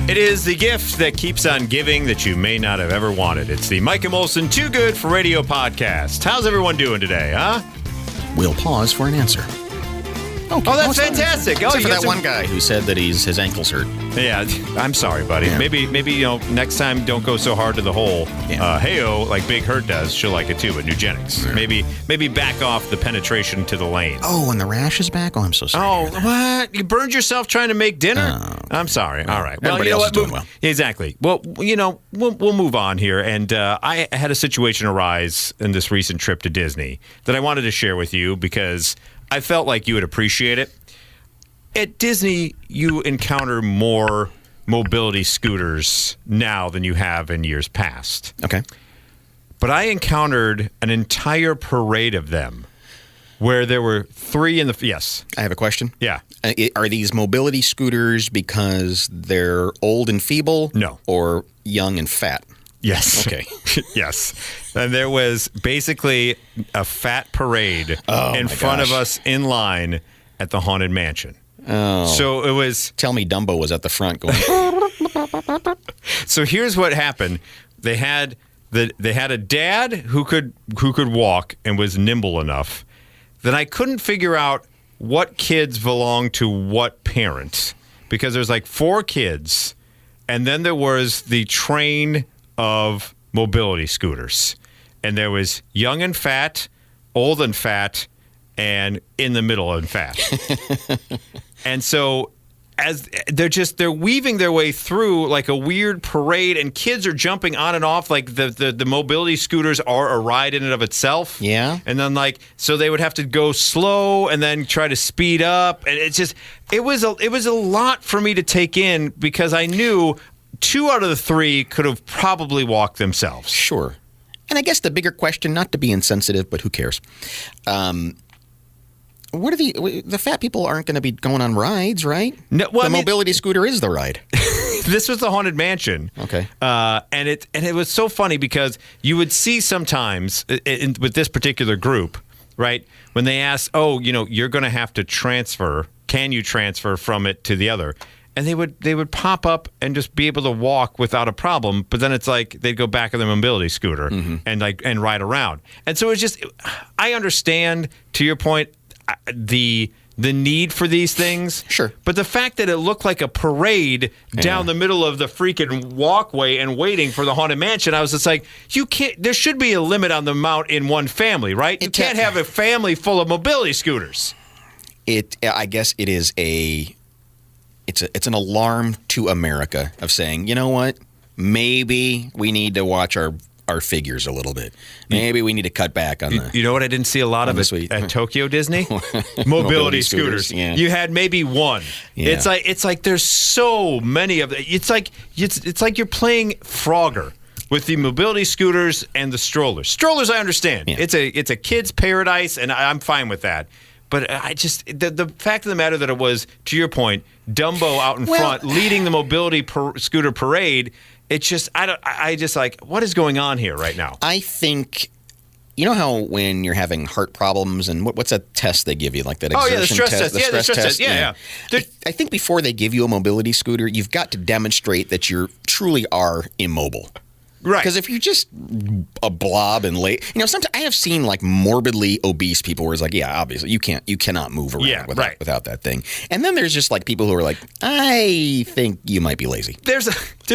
It is the gift that keeps on giving that you may not have ever wanted. It's the Mike and Molson Too Good for Radio podcast. How's everyone doing today, huh? We'll pause for an answer. Okay. Oh, that's fantastic. Except for that one guy who said that his ankles hurt. Yeah, I'm sorry, buddy. Yeah. Maybe next time don't go so hard to the hole. Yeah. Hey-o, like Big Hurt does. She'll like it too, but Nugenics. Yeah. Maybe back off the penetration to the lane. Oh, and the rash is back? Oh, I'm so sorry. Oh, what? You burned yourself trying to make dinner? Oh. I'm sorry. All right. Well, everybody else is doing well. Exactly. Well, we'll move on here. And I had a situation arise in this recent trip to Disney that I wanted to share with you because I felt like you would appreciate it. At Disney, you encounter more mobility scooters now than you have in years past. Okay. But I encountered an entire parade of them where there were three in the... Yes. I have a question. Yeah. Are these mobility scooters because they're old and feeble? No. Or young and fat? Yes. Okay. Yes. And there was basically a fat parade in front of us in line at the Haunted Mansion. Oh. So it was... Tell me Dumbo was at the front going... So here's what happened. They had a dad who could walk and was nimble enough that I couldn't figure out what kids belonged to what parents, because there's like 4 kids, and then there was the train of mobility scooters, and there was young and fat, old and fat, and in the middle and fat. And so as they're weaving their way through like a weird parade, and kids are jumping on and off like the mobility scooters are a ride in and of itself. Yeah. And then so they would have to go slow and then try to speed up, and it was a lot for me to take in because I knew 2 out of the 3 could have probably walked themselves. Sure. And I guess the bigger question, not to be insensitive, but who cares? What are the fat people aren't going to be going on rides, right? No, well, the mobility scooter is the ride. This was the Haunted Mansion. Okay. And it was so funny because you would see sometimes with this particular group, right, when they ask, you're going to have to transfer. Can you transfer from it to the other? And they would pop up and just be able to walk without a problem. But then it's like they'd go back on their mobility scooter and ride around. And so it's just, I understand, to your point, the need for these things. Sure. But the fact that it looked like a parade down the middle of the freaking walkway and waiting for the Haunted Mansion, I was just like, there should be a limit on the amount in one family, right? You can't have a family full of mobility scooters. I guess it is it's an alarm to America of saying, you know what? Maybe we need to watch our figures a little bit. Maybe we need to cut back on the... You know what I didn't see a lot of it at Tokyo Disney? Mobility scooters. Yeah. You had maybe one. Yeah. It's like there's so many of them. It's like you're playing Frogger with the mobility scooters and the strollers. Strollers, I understand. Yeah. It's a kid's paradise, and I'm fine with that. But I just the fact of the matter that it was, to your point, Dumbo out in front leading the mobility scooter parade. It's just I just like, what is going on here right now? I think, you know how when you're having heart problems and what's that test they give you, like that exertion the stress test. The stress test. Yeah. I think before they give you a mobility scooter, you've got to demonstrate that you truly are immobile. Right. Because if you're just a blob and late, sometimes I have seen like morbidly obese people where it's like, yeah, obviously you cannot move around without that thing. And then there's just like people who are like, I think you might be lazy. There's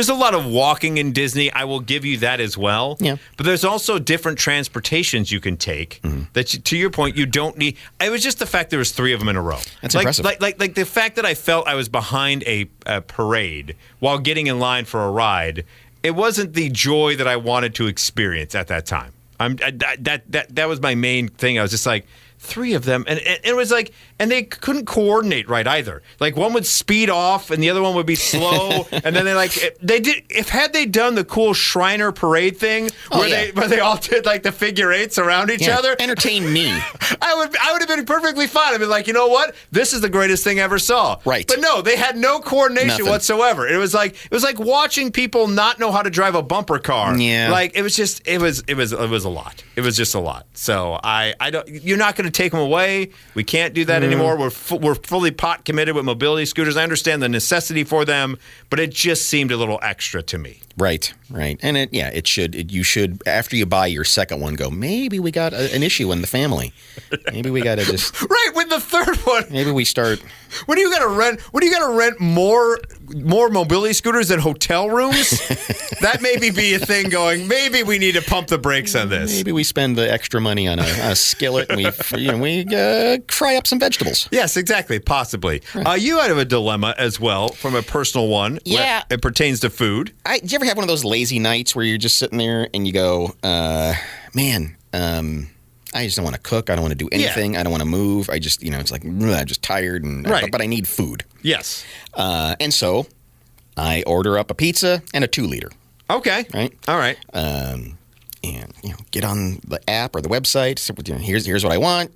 a lot of walking in Disney. I will give you that as well. Yeah. But there's also different transportations you can take that, to your point, you don't need. It was just the fact there was 3 of them in a row. That's impressive. Like the fact that I felt I was behind a parade while getting in line for a ride. It wasn't the joy that I wanted to experience at that time. That was my main thing. I was just like, 3 of them, and it was like, and they couldn't coordinate right either. Like one would speed off, and the other one would be slow, and then they did. Had they done the cool Shriner parade thing where they all did like the figure 8s around each other, entertain me. I would have been perfectly fine. I'd be like, you know what, this is the greatest thing I ever saw. Right. But no, they had no coordination whatsoever. It was like watching people not know how to drive a bumper car. Yeah. Like it was a lot. It was just a lot. So I don't. You're not going to take them away. We can't do that anymore. We're fully pot committed with mobility scooters. I understand the necessity for them, but it just seemed a little extra to me. Right. And it should. You should, after you buy your second one, go, maybe we got an issue in the family. Maybe we got to just right with the third one. Maybe we start. What do you got to rent? What do you got to rent more mobility scooters than hotel rooms? That maybe be a thing. Going, maybe we need to pump the brakes on this. Maybe we spend the extra money on a skillet and we fry up some vegetables. Yes, exactly. Possibly. Right. You had a dilemma as well from a personal one. Yeah. It pertains to food. Do you ever have one of those lazy nights where you're just sitting there and you go, man, I just don't want to cook. I don't want to do anything. I don't want to move. I just, it's like, I'm just tired, but I need food. Yes. And so I order up a pizza and a 2-liter. Okay. Right. All right. And get on the app or the website. So, here's what I want.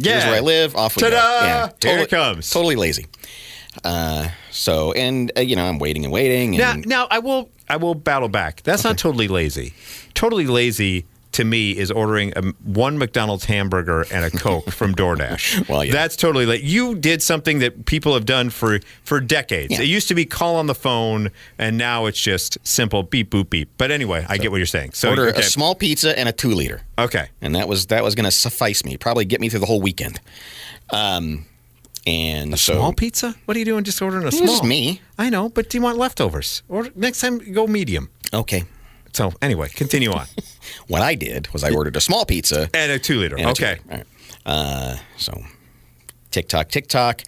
Here's where I live. Off we Ta-da! go. Yeah, Here it comes. Totally lazy. I'm waiting and waiting. And Now I will battle back. That's not totally lazy. Totally lazy to me is ordering one McDonald's hamburger and a Coke from DoorDash. Well, yeah. That's totally late. You did something that people have done for decades. Yeah. It used to be call on the phone, and now it's just simple beep, boop, beep. But anyway, I get what you're saying. So order a small pizza and a 2-liter. Okay. And that was going to suffice me. Probably get me through the whole weekend. Small pizza? What are you doing just ordering a small? Just me. I know, but do you want leftovers? Or next time, go medium. Okay. So anyway, continue on. What I did was I ordered a small pizza. And a 2-liter. Okay. All right. So tick-tock,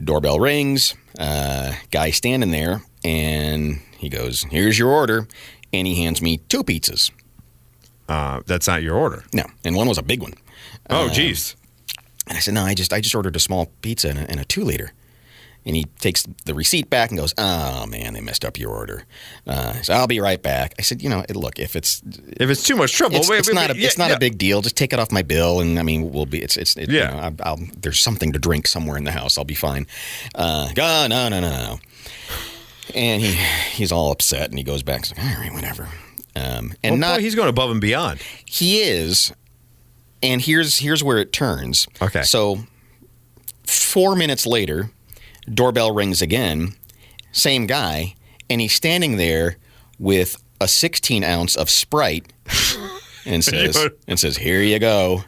doorbell rings, guy standing there, and he goes, here's your order. And he hands me 2 pizzas. That's not your order. No. And one was a big one. Oh, geez. And I said, no, I just ordered a small pizza and a 2-liter. And he takes the receipt back and goes, oh, man, they messed up your order. So I'll be right back. I said, look, if it's too much trouble, it's not a big deal. Just take it off my bill, and I mean, we'll be. There's something to drink somewhere in the house. I'll be fine. No. And he's all upset, and he goes back. He's like, all right, whatever. He's going above and beyond. He is, and here's where it turns. Okay. So 4 minutes later, doorbell rings again, same guy, and he's standing there with a 16-ounce of Sprite and says, here you go.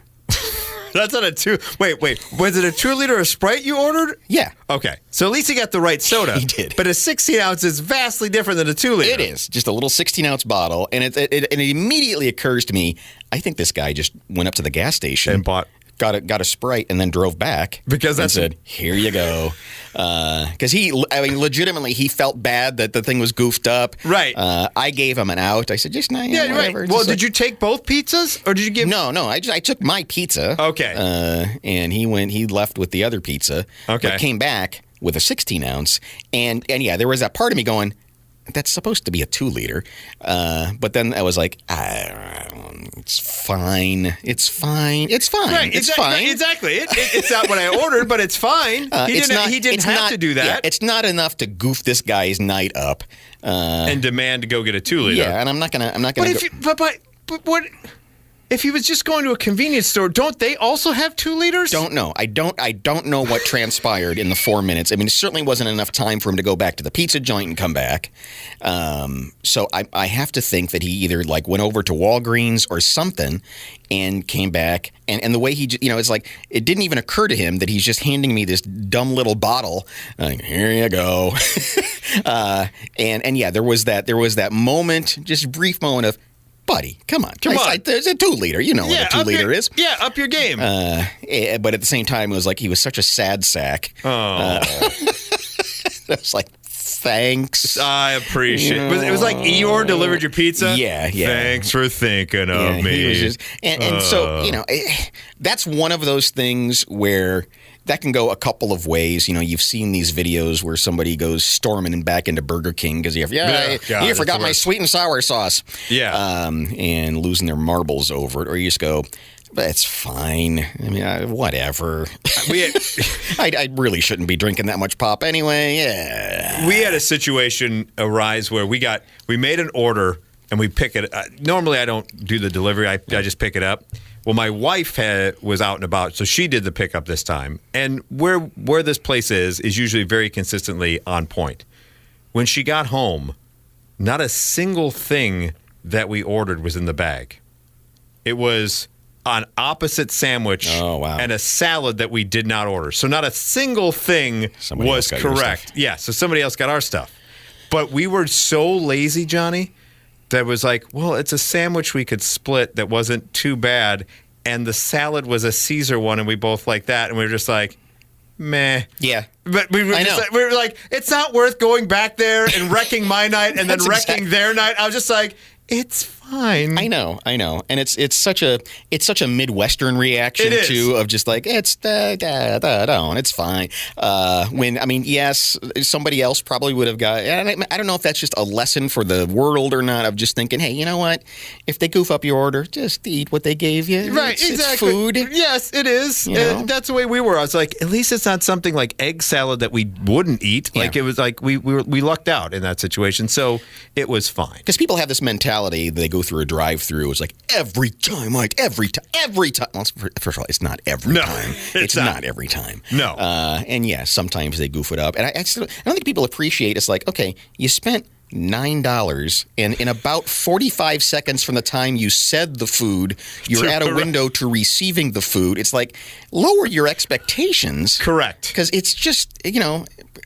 That's not a 2. Wait. Was it a 2-liter of Sprite you ordered? Yeah. Okay. So at least he got the right soda. He did. But a 16-ounce is vastly different than a 2-liter. It is. Just a little 16-ounce bottle. And it immediately occurs to me, I think this guy just went up to the gas station and bought. Got a Sprite and then drove back because and said, "Here you go." Because legitimately, he felt bad that the thing was goofed up. Right. I gave him an out. I said, "Just whatever." Right. Well, did you take both pizzas, or did you give? No. I took my pizza. Okay. And he left with the other pizza. Okay. But came back with a 16-ounce, and there was that part of me going, that's supposed to be a 2-liter. But then I was like, it's fine. Right, it's fine. Exactly. It's not what I ordered, but it's fine. He didn't have to do that. Yeah, it's not enough to goof this guy's night up. And demand to go get a 2-liter. Yeah, and I'm not gonna. But what? If he was just going to a convenience store, don't they also have 2-liters? Don't know. I don't know what transpired in the 4 minutes. I mean, it certainly wasn't enough time for him to go back to the pizza joint and come back. So I have to think that he either went over to Walgreens or something and came back. And the way he, it's like it didn't even occur to him that he's just handing me this dumb little bottle. Here you go. And there was that moment, just a brief moment of, buddy, come on. There's a 2-liter. You know what a 2-liter is. Yeah, up your game. But at the same time, it was like he was such a sad sack. Oh. I was like, thanks. I appreciate it. It was like Eeyore delivered your pizza? Yeah. Thanks for thinking of me. He was just, so, that's one of those things where that can go a couple of ways. You've seen these videos where somebody goes storming and back into Burger King because you forgot my sweet and sour sauce. Yeah. And losing their marbles over it. Or you just go, that's fine. I mean, whatever. I really shouldn't be drinking that much pop anyway. Yeah. We had a situation arise where we made an order and we pick it. Normally, I don't do the delivery. I just pick it up. Well, my wife was out and about, so she did the pickup this time. And where this place is usually very consistently on point. When she got home, not a single thing that we ordered was in the bag. It was an opposite sandwich and a salad that we did not order. So not a single thing was correct. Yeah, so somebody else got our stuff. But we were so lazy, Johnny, that was like, well, it's a sandwich we could split that wasn't too bad, and the salad was a Caesar one, and we both liked that, and we were just like, meh. Yeah. But we were like, it's not worth going back there and wrecking my night and then wrecking their night. I was just like, it's fine. I know, and it's such a Midwestern reaction too, of just like it's it's fine. Yes, somebody else probably would have got. I don't know if that's just a lesson for the world or not. Of just thinking, hey, you know what? If they goof up your order, just eat what they gave you. Right, exactly. It's food. Yes, it is. That's the way we were. I was like, at least it's not something like egg salad that we wouldn't eat. Yeah. Like it was like we lucked out in that situation, so it was fine. Because people have this mentality. They go through a drive-through. It's like every time. Well, first of all, it's not every time. It's not every time. No. And yeah, sometimes they goof it up. And I don't think people appreciate. It's like, okay, you spent $9, and in about 45 seconds from the time you said the food, you're at a window to receiving the food. It's like, lower your expectations. Correct. Because it's just,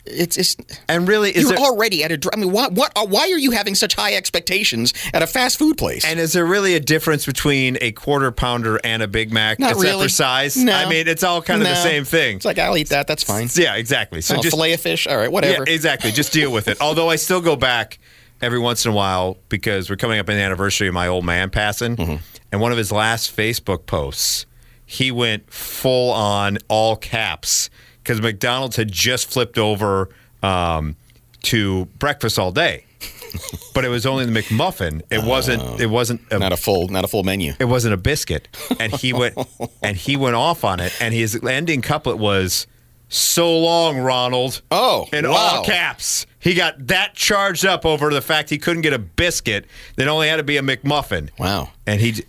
it's and really, you're already at a. I mean, why are you having such high expectations at a fast food place? And is there really a difference between a quarter pounder and a Big Mac? Not except really. for size? No. I mean, it's all kind of the same thing. It's like, I'll eat that. That's fine. Yeah, exactly. So just fillet of fish. All right, whatever. Yeah, exactly. Just deal with it. Although I still go back every once in a while because we're coming up on the anniversary of my old man passing, and one of his last Facebook posts, he went full on all caps because McDonald's had just flipped over to breakfast all day, but it was only the McMuffin. It wasn't not a full menu. It wasn't a biscuit, and he went off on it. And his ending couplet was, "So long, Ronald." Oh, in all caps. He got that charged up over the fact he couldn't get a biscuit that only had to be a McMuffin. Wow. And that's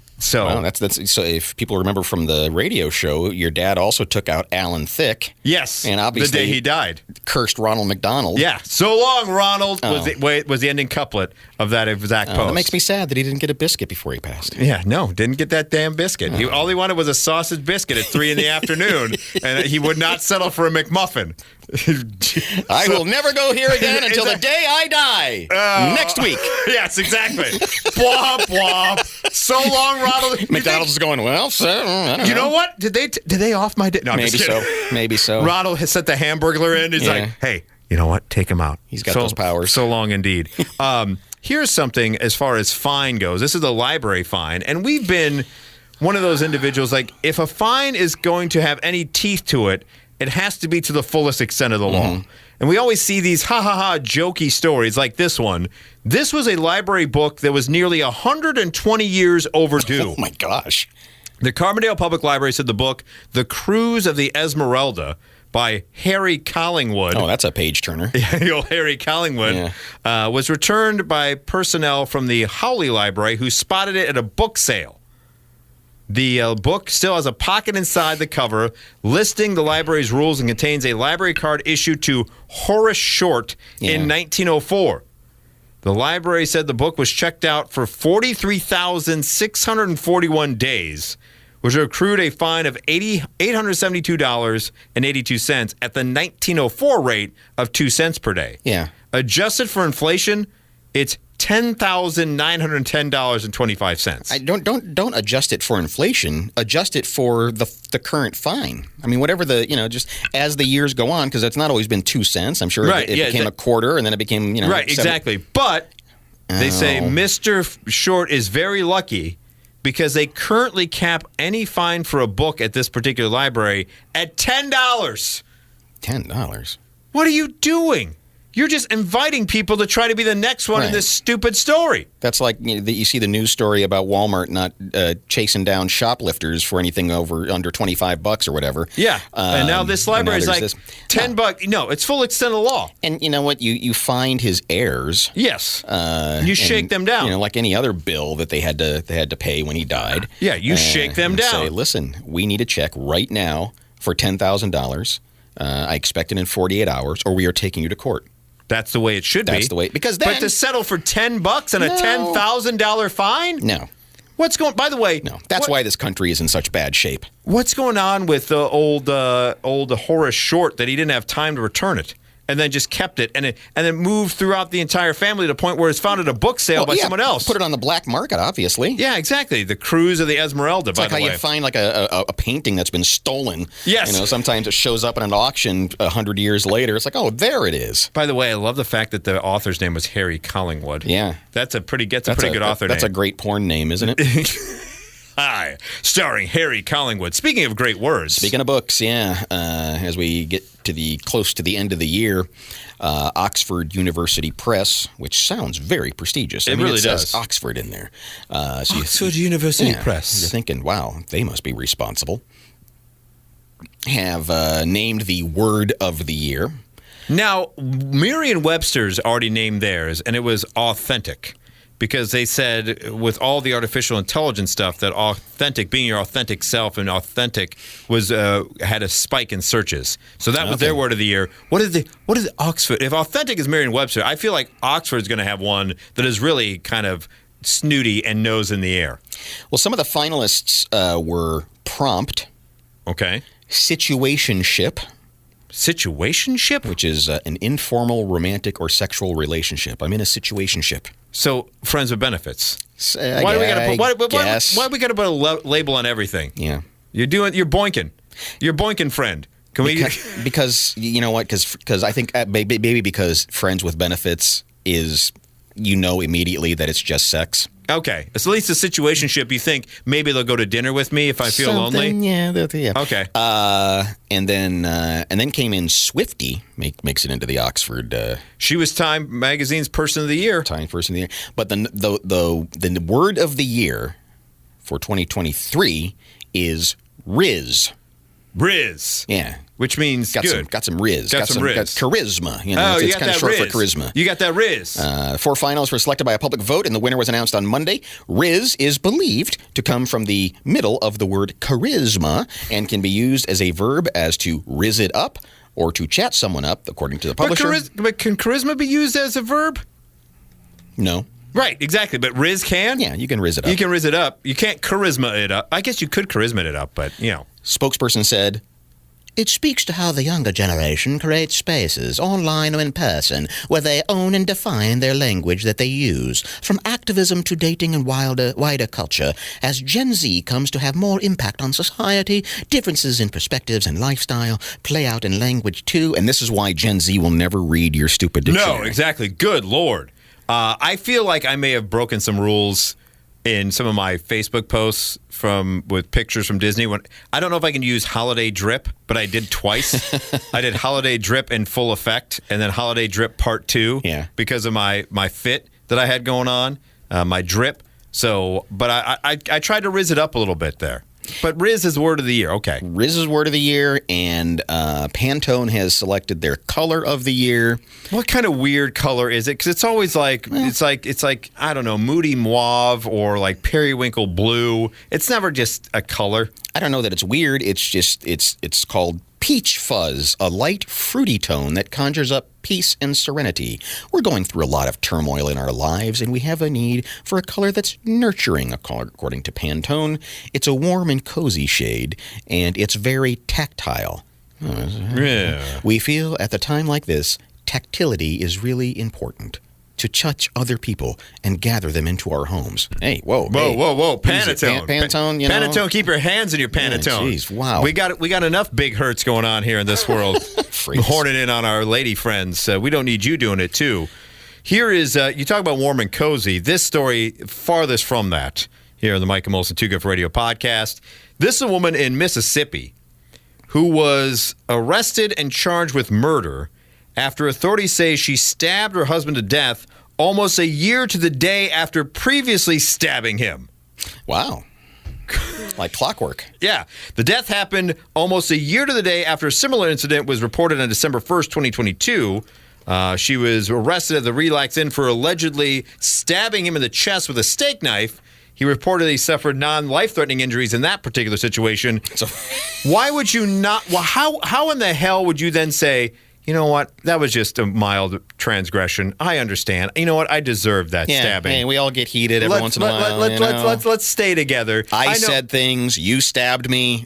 so. If people remember from the radio show, your dad also took out Alan Thicke. Yes, and obviously the day he died, cursed Ronald McDonald. Yeah, so long, Ronald was the ending couplet of that exact post. That makes me sad that he didn't get a biscuit before he passed. Yeah, no, didn't get that damn biscuit. All he wanted was a sausage biscuit at 3 p.m, and he would not settle for a McMuffin. I will never go here again until the day I die. Next week. Yes, exactly. Bwomp, bwomp. So long, Ronald. McDonald's is going, well, sir, I don't know. You know what? Did they off my day? No, Maybe so. Ronald has set the Hamburglar in. He's like, hey, you know what? Take him out. He's got those powers. So long indeed. Here's something as far as fine goes. This is the library fine. And we've been one of those individuals, like, if a fine is going to have any teeth to it, it has to be to the fullest extent of the law. And we always see these jokey stories like this one. This was a library book that was nearly 120 years overdue. Oh, my gosh. The Carbondale Public Library said the book, The Cruise of the Esmeralda, by Harry Collingwood. Oh, that's a page-turner. Harry Collingwood was returned by personnel from the Howley Library who spotted it at a book sale. The book still has a pocket inside the cover listing the library's rules and contains a library card issued to Horace Short in 1904. The library said the book was checked out for 43,641 days, which accrued a fine of $872.82 at the 1904 rate of 2 cents per day. Yeah. Adjusted for inflation, it's $10,910.25. Don't adjust it for inflation. Adjust it for the current fine. I mean, whatever just as the years go on, because it's not always been 2 cents. I'm sure it became a quarter, and then it became right. 7. Exactly. But they say Mr. Short is very lucky because they currently cap any fine for a book at this particular library at $10. $10. What are you doing? You're just inviting people to try to be the next one in this stupid story. That's like you see the news story about Walmart not chasing down shoplifters for anything under $25 or whatever. Yeah, and now this library is like $10. No, it's full extent of law. And you know what? You find his heirs. Yes, you shake them down. You know, like any other bill that they had to pay when he died. Yeah, you shake them down. Say, listen, we need a check right now for $10,000. I expect it in 48 hours, or we are taking you to court. That's the way it should be. That's the way, because then, but to settle for $10 and a $10,000 fine? No. What's going? By the way, no. That's why this country is in such bad shape. What's going on with the old Horace Short that he didn't have time to return it? And then just kept it, and then moved throughout the entire family to the point where it's found at a book sale by someone else. Put it on the black market, obviously. Yeah, exactly. The Cruise of the Esmeralda, it's by the way. It's like how you find like a painting that's been stolen. Yes. You know, sometimes it shows up in an auction 100 years later. It's like, oh, there it is. By the way, I love the fact that the author's name was Harry Collingwood. Yeah. That's a pretty good author name. That's a great porn name, isn't it? Hi, starring Harry Collingwood. Speaking of great words. Speaking of books, as we get close to the end of the year, Oxford University Press, which sounds very prestigious. It really says does. Oxford in there. Oxford University Press. You're thinking, wow, they must be responsible. Have named the word of the year. Now, Merriam-Webster's already named theirs, and it was authentic. Because they said with all the artificial intelligence stuff that authentic, being your authentic self and authentic was had a spike in searches. So that was their word of the year. What is Oxford? If authentic is Merriam-Webster, I feel like Oxford's going to have one that is really kind of snooty and nose in the air. Well, some of the finalists were prompt. Okay. Situationship. Situationship? Which is an informal, romantic, or sexual relationship. I'm in a situationship. So, friends with benefits. Why do we got to put a label on everything? Yeah. You're boinking. You're boinking friend. Because you know what? Because I think maybe because friends with benefits is, immediately that it's just sex. Okay. So at least a situationship, you think maybe they'll go to dinner with me if I feel lonely? Yeah. Okay. And then came in Swiftie, makes it into the Oxford. She was Time Magazine's Person of the Year. Time Person of the Year. But the word of the year for 2023 is Riz. Riz. Yeah. Which means got good. Some Riz. Got some Riz. Got charisma. It's kind of short Riz. for charisma. You got that Riz. 4 finalists were selected by a public vote, and the winner was announced on Monday. Riz is believed to come from the middle of the word charisma and can be used as a verb as to riz it up or to chat someone up, according to the publisher. But can charisma be used as a verb? No. Right, exactly. But riz can? Yeah, you can riz it up. You can riz it up. You can't charisma it up. I guess you could charisma it up, but, Spokesperson said, "It speaks to how the younger generation creates spaces, online or in person, where they own and define their language that they use, from activism to dating and wider culture. As Gen Z comes to have more impact on society, differences in perspectives and lifestyle play out in language too." And this is why Gen Z will never read your stupid dictionary. No, exactly. Good Lord. I feel like I may have broken some rules in some of my Facebook posts with pictures from Disney. I don't know if I can use holiday drip, but I did twice. I did holiday drip in full effect, and then holiday drip part 2 because of my fit that I had going on, my drip. So, but I tried to riz it up a little bit there. But Riz is word of the year. Okay. Riz is word of the year, and Pantone has selected their color of the year. What kind of weird color is it? Because it's always like it's like I don't know, moody mauve or like periwinkle blue. It's never just a color. I don't know that it's weird. It's just it's called Peach Fuzz, a light fruity tone that conjures up peace and serenity. We're going through a lot of turmoil in our lives, and we have a need for a color that's nurturing. According to Pantone, it's a warm and cozy shade, and it's very tactile. Yeah. We feel at the time like this, tactility is really important. To touch other people and gather them into our homes. Hey, whoa. Pantone. Pantone, Pantone, keep your hands in your Pantone. Jeez, wow. We got enough big hurts going on here in this world. Horning in on our lady friends. We don't need you doing it, too. Here is, you talk about warm and cozy. This story, farthest from that, here on the Mike and Molson Too Good for Radio podcast. This is a woman in Mississippi who was arrested and charged with murder after authorities say she stabbed her husband to death almost a year to the day after previously stabbing him. Wow. Like clockwork. Yeah. The death happened almost a year to the day after a similar incident was reported on December 1st, 2022. She was arrested at the Relax Inn for allegedly stabbing him in the chest with a steak knife. He reportedly suffered non-life-threatening injuries in that particular situation. So, why would you not? Well, how in the hell would you then say, you know what? That was just a mild transgression. I understand. You know what? I deserve that stabbing. Hey, we all get heated every once in a while. Let's stay together. I said things. You stabbed me.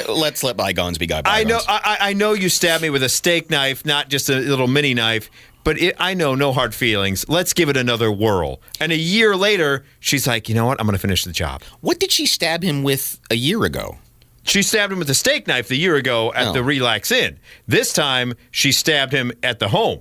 Let's let bygones be bygones. I know you stabbed me with a steak knife, not just a little mini knife. But I know, no hard feelings. Let's give it another whirl. And a year later, she's like, you know what? I'm going to finish the job. What did she stab him with a year ago? She stabbed him with a steak knife the year ago at the Relax Inn. This time, she stabbed him at the home.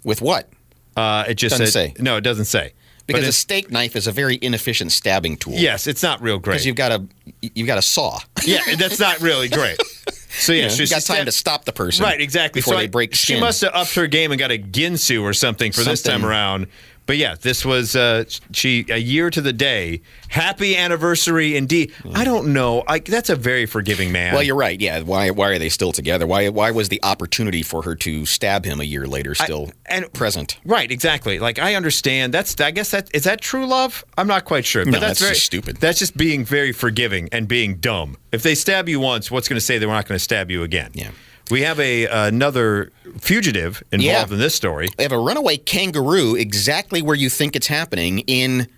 With what? It just doesn't say. No, it doesn't say. Because a steak knife is a very inefficient stabbing tool. Yes, it's not real great. Because you've got a saw. Yeah, that's not really great. So yeah, you got time to stop the person. Right, exactly. Before they break skin. She must have upped her game and got a Ginsu or something for this time around. But yeah, this was a year to the day. Happy anniversary indeed. I don't know. That's a very forgiving man. Well, you're right. Yeah. Why are they still together? Why was the opportunity for her to stab him a year later still present? Right. Exactly. Like, I understand. Is that true love? I'm not quite sure. But no, that's just stupid. That's just being very forgiving and being dumb. If they stab you once, what's going to say they're not going to stab you again? Yeah. We have another fugitive involved in this story. We have a runaway kangaroo exactly where you think it's happening in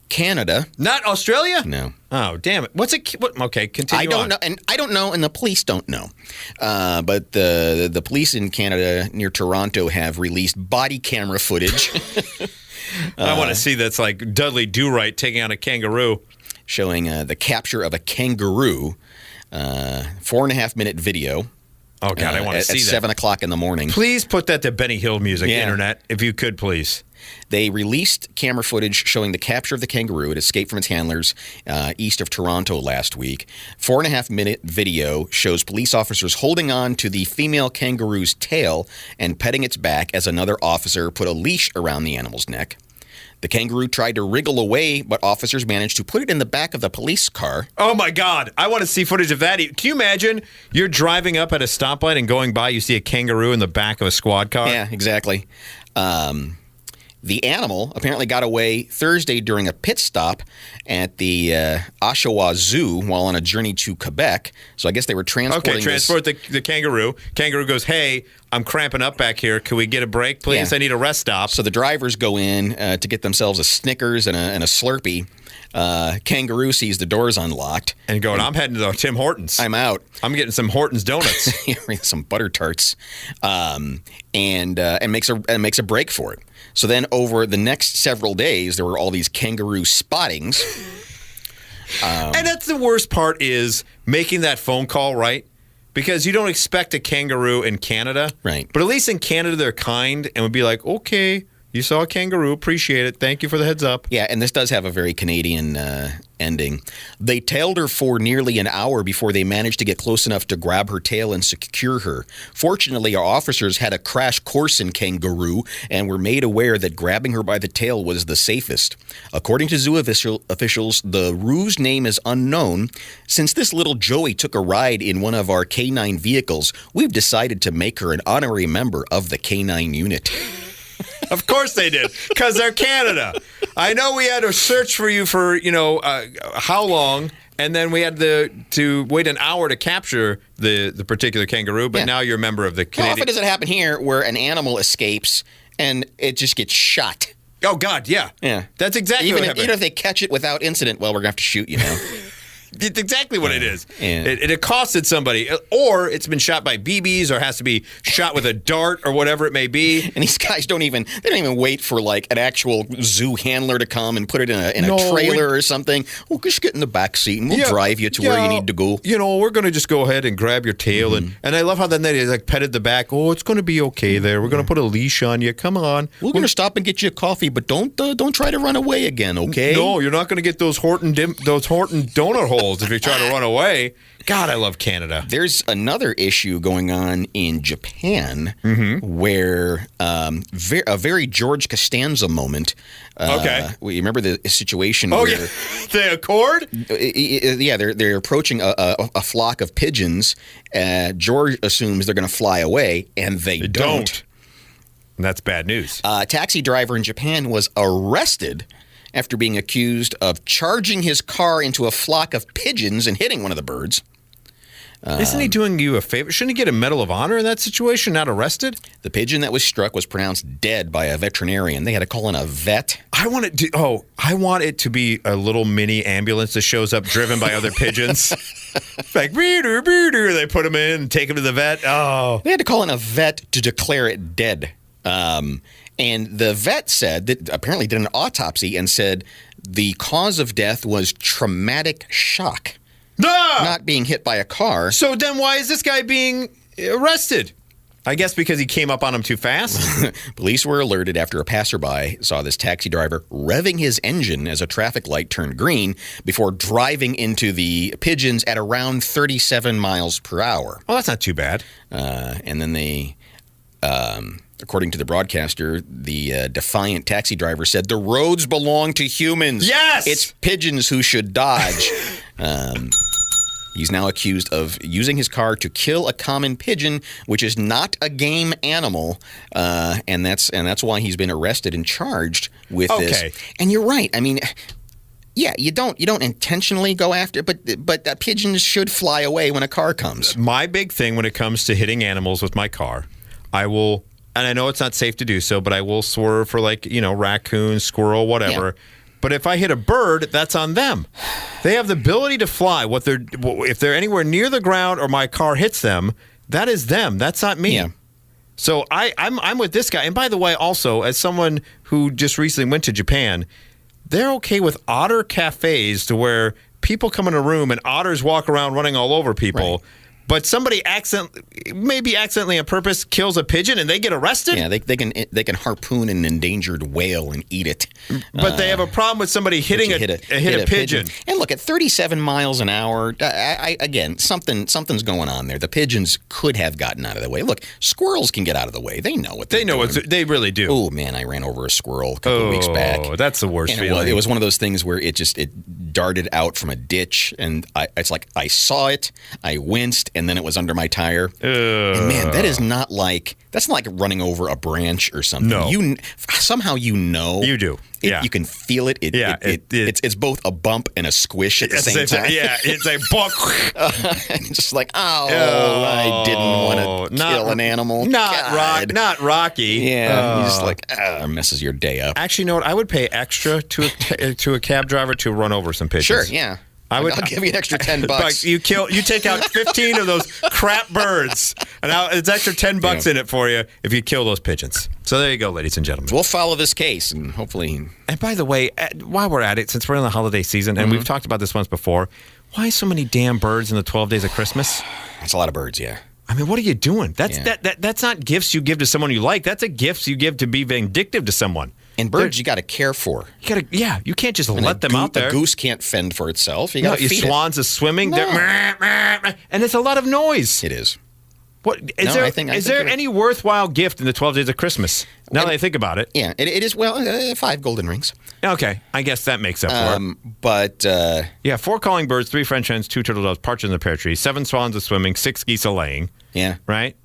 Canada. Not Australia? No. Oh, damn it. Okay, continue I don't know, and the police don't know. But the police in Canada near Toronto have released body camera footage. I want to see that's like Dudley Do-Right taking out a kangaroo. Showing the capture of a kangaroo. 4.5-minute video. Oh, God, I want to see that. At 7 o'clock in the morning. Please put that to Benny Hill music, Internet, if you could, please. They released camera footage showing the capture of the kangaroo. It escaped from its handlers east of Toronto last week. 4.5-minute video shows police officers holding on to the female kangaroo's tail and petting its back as another officer put a leash around the animal's neck. The kangaroo tried to wriggle away, but officers managed to put it in the back of the police car. Oh, my God. I want to see footage of that. Can you imagine you're driving up at a stoplight and going by, you see a kangaroo in the back of a squad car? Yeah, exactly. The animal apparently got away Thursday during a pit stop at the Oshawa Zoo while on a journey to Quebec. So I guess they were transporting the kangaroo. Kangaroo goes, hey, I'm cramping up back here. Can we get a break, please? I need a rest stop. So the drivers go in to get themselves a Snickers and a Slurpee. Kangaroo sees the doors unlocked. And going, I'm heading to Tim Hortons. I'm out. I'm getting some Hortons donuts. Some butter tarts. And makes a break for it. So then over the next several days, there were all these kangaroo spottings. And that's the worst part is making that phone call, right? Because you don't expect a kangaroo in Canada. Right. But at least in Canada, they're kind and would be like, okay, you saw a kangaroo. Appreciate it. Thank you for the heads up. Yeah, and this does have a very Canadian ending. They tailed her for nearly an hour before they managed to get close enough to grab her tail and secure her. Fortunately, our officers had a crash course in kangaroo and were made aware that grabbing her by the tail was the safest. According to zoo officials, the roo's name is unknown. Since this little Joey took a ride in one of our K9 vehicles, we've decided to make her an honorary member of the K9 unit. Of course they did, because they're Canada. I know we had to search for you for, how long, and then we had to wait an hour to capture the particular kangaroo, but now you're a member of the Canadian... How often does it happen here where an animal escapes and it just gets shot? Oh, God, yeah. Yeah. That's exactly what happened. Even if they catch it without incident, well, we're going to have to shoot you now. It's exactly what it is. Yeah. It accosted somebody, or it's been shot by BBs, or has to be shot with a dart, or whatever it may be. And these guys don't even wait for like an actual zoo handler to come and put it in a trailer or something. We'll just get in the back seat and we'll drive you to where you need to go. We're going to just go ahead and grab your tail, and I love how then they like petted the back. Oh, it's going to be okay there. We're going to put a leash on you. Come on. We're going to stop and get you a coffee, but don't try to run away again, okay? No, you're not going to get those Horton donut holders holes if you try to run away. God, I love Canada. There's another issue going on in Japan where a very George Costanza moment. Okay. You remember the situation Oh, where... yeah. The Accord? Yeah, they're approaching a flock of pigeons. George assumes they're going to fly away, and they don't. And that's bad news. A taxi driver in Japan was arrested after being accused of charging his car into a flock of pigeons and hitting one of the birds. Isn't he doing you a favor? Shouldn't he get a Medal of Honor in that situation, not arrested? The pigeon that was struck was pronounced dead by a veterinarian. They had to call in a vet. I want it to be a little mini ambulance that shows up driven by other pigeons. Like, beater, beater. They put him in and take him to the vet. Oh. They had to call in a vet to declare it dead. And the vet said that apparently did an autopsy and said the cause of death was traumatic shock. Not being hit by a car. So then why is this guy being arrested? I guess because he came up on him too fast? Police were alerted after a passerby saw this taxi driver revving his engine as a traffic light turned green before driving into the pigeons at around 37 miles per hour. Well, that's not too bad. And then they... according to the broadcaster, the defiant taxi driver said, "The roads belong to humans. Yes! It's pigeons who should dodge." He's now accused of using his car to kill a common pigeon, which is not a game animal, and that's why he's been arrested and charged with this. And you're right. I mean, yeah, you don't intentionally go after it, but pigeons should fly away when a car comes. My big thing when it comes to hitting animals with my car, I will, and I know it's not safe to do so, but I will swerve for raccoon, squirrel, whatever. Yeah. But if I hit a bird, that's on them. They have the ability to fly. If they're anywhere near the ground or my car hits them, that is them. That's not me. Yeah. So I'm with this guy. And by the way, also, as someone who just recently went to Japan, they're okay with otter cafes to where people come in a room and otters walk around running all over people. Right. But somebody accidentally on purpose kills a pigeon and they get arrested? Yeah, they can harpoon an endangered whale and eat it. But they have a problem with somebody hitting a pigeon. And look, at 37 miles an hour, again, something's going on there. The pigeons could have gotten out of the way. Look, squirrels can get out of the way. They know what they're doing. They really do. Oh, man, I ran over a squirrel a couple of weeks back. Oh, that's the worst feeling. It was one of those things where it darted out from a ditch, and it's like I saw it, I winced, and then it was under my tire. And man, that's not like running over a branch or something. No. Somehow you know. You do. Yeah. You can feel it. It's both a bump and a squish at the same time. Yeah, it's a bump. Just like, I didn't want to kill an animal. Not Rocky. Yeah, you just like, messes your day up. Actually, you know what? I would pay extra to a cab driver to run over some pigeons. Sure, yeah. I'll give you an extra $10. You take out 15 of those crap birds, and it's extra $10 in it for you if you kill those pigeons. So there you go, ladies and gentlemen. We'll follow this case, and hopefully. And by the way, while we're at it, since we're in the holiday season, and we've talked about this once before, why so many damn birds in the 12 days of Christmas? That's a lot of birds, yeah. I mean, what are you doing? That's not gifts you give to someone you like. That's a gifts you give to be vindictive to someone. And birds you got to care for. You can't just let them out there. A goose can't fend for itself. You got to feed swans it. are swimming. No. And it's a lot of noise. It is. What is there any worthwhile gift in the 12 days of Christmas? Now that I think about it. Yeah, it is. Well, 5 golden rings. Okay, I guess that makes up for it. But 4 calling birds, 3 French hens, 2 turtle doves, partridge in the pear tree, 7 swans a swimming, 6 geese a laying. Yeah. Right.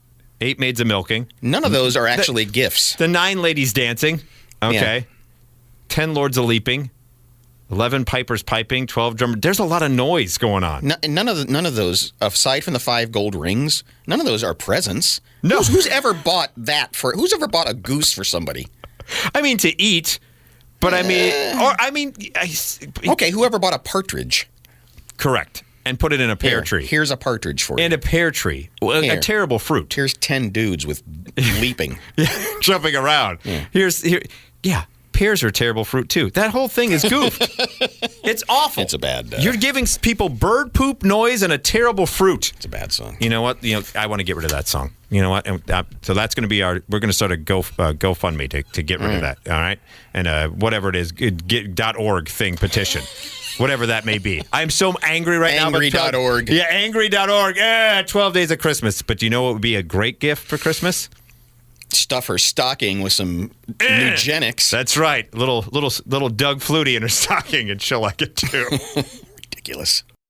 8 maids a milking. None of those are actually gifts. The 9 ladies dancing. Okay. Yeah. 10 lords a leaping. 11 pipers piping, 12 drummers. There's a lot of noise going on. None of those, aside from the 5 gold rings, none of those are presents. No. Who's ever bought that who's ever bought a goose for somebody? I mean, to eat, but okay, whoever bought a partridge. Correct. And put it in a pear tree. Here's a partridge for you. And a pear tree. A terrible fruit. Here's 10 dudes with leaping. Jumping around. Yeah. pears are a terrible fruit too. That whole thing is goofed. It's awful. It's a bad. You're giving people bird poop noise and a terrible fruit. It's a bad song. You know what? I want to get rid of that song. You know what? And, so that's going to be we're going to start a GoFundMe to get rid of that. All right, and whatever it is, .org thing petition. Whatever that may be. I'm so angry right now. Angry.org. Yeah, angry.org. 12 days of Christmas. But do you know what would be a great gift for Christmas? Stuff her stocking with some Nugenics. That's right. Little Doug Flutie in her stocking, and she'll like it too. Ridiculous.